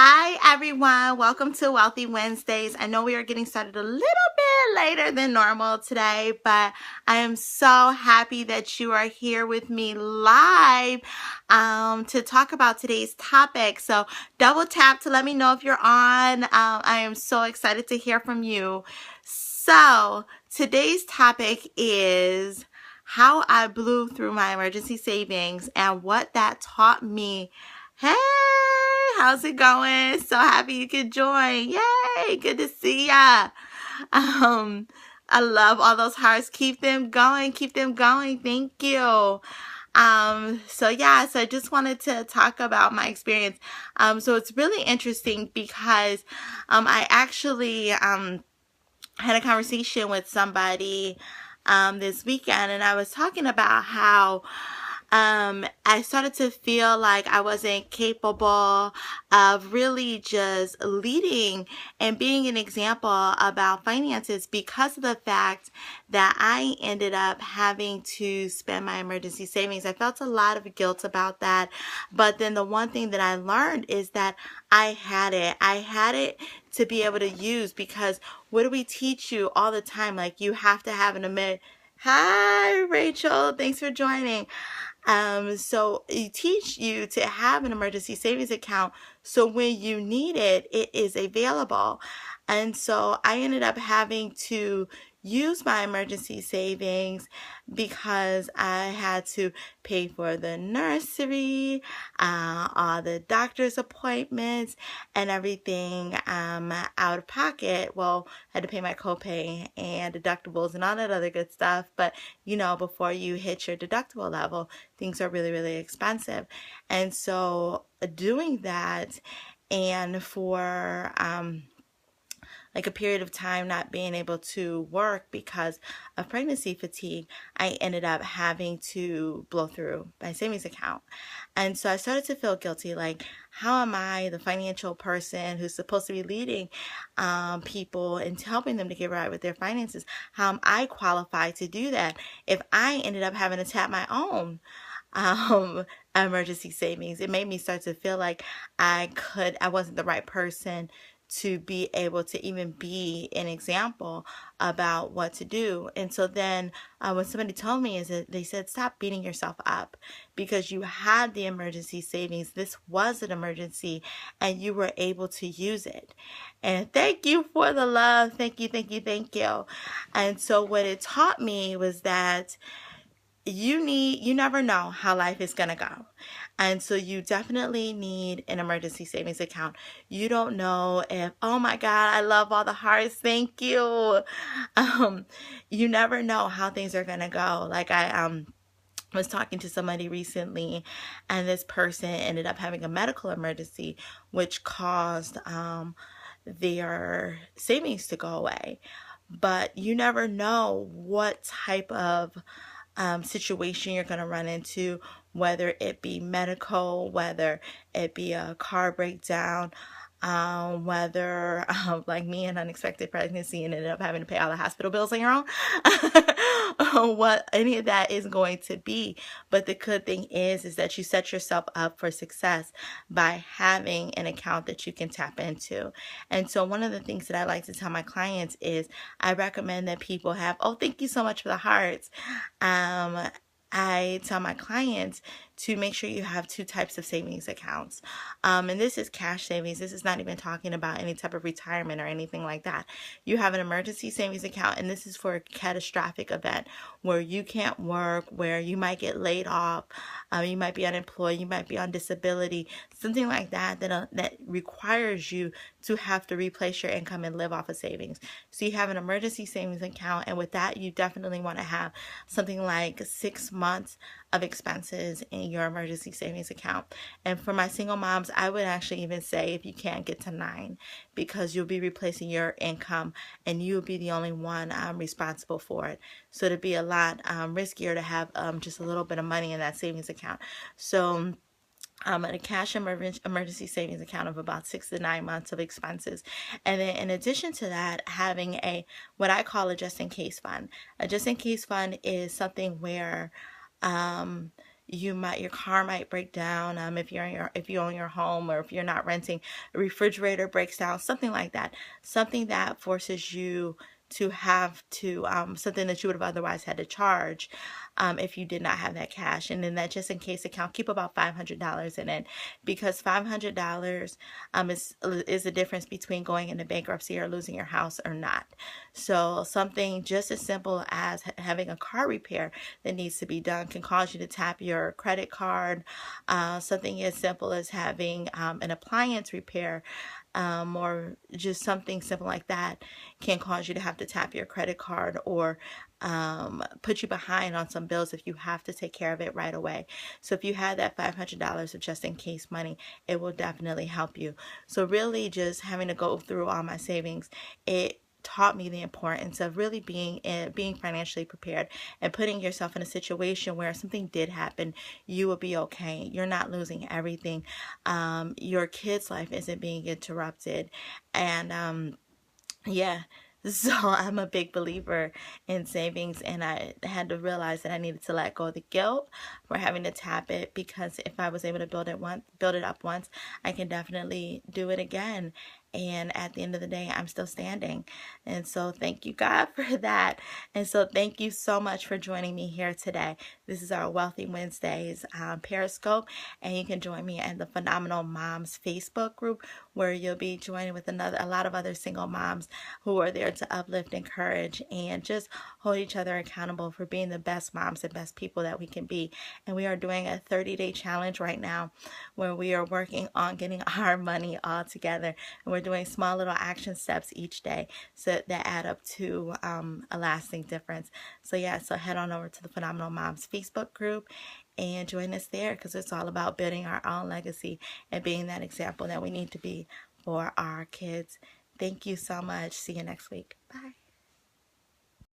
Hi everyone, welcome to Wealthy Wednesdays. I know we are getting started a little bit later than normal today, but I am so happy that you are here with me live to talk about today's topic. So double tap to let me know if you're on. I am so excited to hear from you. So today's topic is how I blew through my emergency savings and what that taught me. Hey, how's it going? So happy you could join. Yay, good to see ya. I love all those hearts. Keep them going. Keep them going. Thank you. So I just wanted to talk about my experience. So it's really interesting because I actually had a conversation with somebody this weekend, and I was talking about how I started to feel like I wasn't capable of really just leading and being an example about finances because of the fact that I ended up having to spend my emergency savings. I felt a lot of guilt about that. But then the one thing that I learned is that I had it. I had it to be able to use, because what do we teach you all the time? Like, you have to have an emergency. Hi, Rachel. Thanks for joining. So you teach you to have an emergency savings account so when you need it, it is available. And so I ended up having to use my emergency savings because I had to pay for the nursery, all the doctor's appointments, and everything out of pocket. Well, I had to pay my copay and deductibles and all that other good stuff. But before you hit your deductible level, things are really, really expensive. And so doing that, and for like a period of time not being able to work because of pregnancy fatigue, I ended up having to blow through my savings account. And so I started to feel guilty, like, how am I, the financial person who's supposed to be leading people and helping them to get right with their finances, how am I qualified to do that if I ended up having to tap my own emergency savings? It made me start to feel like I wasn't the right person to be able to even be an example about what to do. And so then when somebody told me, is that they said, stop beating yourself up because you had the emergency savings. This was an emergency and you were able to use it. And thank you for the love. Thank you, thank you, thank you. And so what it taught me was that you never know how life is going to go. And so you definitely need an emergency savings account. You don't know if, oh my God, I love all the hearts. Thank you. You never know how things are going to go. Like I was talking to somebody recently, and this person ended up having a medical emergency, which caused their savings to go away. But you never know what type of situation you're going to run into, whether it be medical, whether it be a car breakdown, whether like me, an unexpected pregnancy and ended up having to pay all the hospital bills on your own, what any of that is going to be. But the good thing is that you set yourself up for success by having an account that you can tap into. And so one of the things that I like to tell my clients is I recommend that people have, oh, thank you so much for the hearts. I tell my clients to make sure you have two types of savings accounts. And this is cash savings. This is not even talking about any type of retirement or anything like that. You have an emergency savings account, and this is for a catastrophic event where you can't work, where you might get laid off, you might be unemployed, you might be on disability, something like that that requires you to have to replace your income and live off of savings. So you have an emergency savings account, and with that, you definitely want to have something like 6 months of expenses in your emergency savings account. And for my single moms, I would actually even say if you can't get to 9, because you'll be replacing your income and you'll be the only one responsible for it. So it'd be a lot riskier to have just a little bit of money in that savings account. So a cash emergency savings account of about 6 to 9 months of expenses. And then in addition to that, having what I call a just in case fund. A just in case fund is something where your car might break down. If you own your home, or if you're not renting, a refrigerator breaks down, something like that. Something that forces you to have to something that you would have otherwise had to charge if you did not have that cash. And then that just in case account, keep about $500 in it, because $500 is the difference between going into bankruptcy or losing your house or not. So something just as simple as having a car repair that needs to be done can cause you to tap your credit card. Something as simple as having an appliance repair, or just something simple like that, can cause you to have to tap your credit card, or put you behind on some bills if you have to take care of it right away. So if you had that $500 of just in case money, it will definitely help you. So really just having to go through all my savings, it taught me the importance of really being financially prepared and putting yourself in a situation where if something did happen, you will be okay. You're not losing everything. Your kid's life isn't being interrupted. And yeah. So I'm a big believer in savings, and I had to realize that I needed to let go of the guilt for having to tap it, because if I was able to build it up once, I can definitely do it again. And at the end of the day, I'm still standing. And so thank you, God, for that. And so thank you so much for joining me here today. This is our Wealthy Wednesdays Periscope, and you can join me in the Phenomenal Moms Facebook group, where you'll be joining with a lot of other single moms who are there to uplift, encourage, and just hold each other accountable for being the best moms and best people that we can be. And we are doing a 30-day challenge right now where we are working on getting our money all together. And we're doing small little action steps each day so that add up to a lasting difference. So yeah, so head on over to the Phenomenal Moms Facebook group and join us there, because it's all about building our own legacy and being that example that we need to be for our kids. Thank you so much. See you next week. Bye.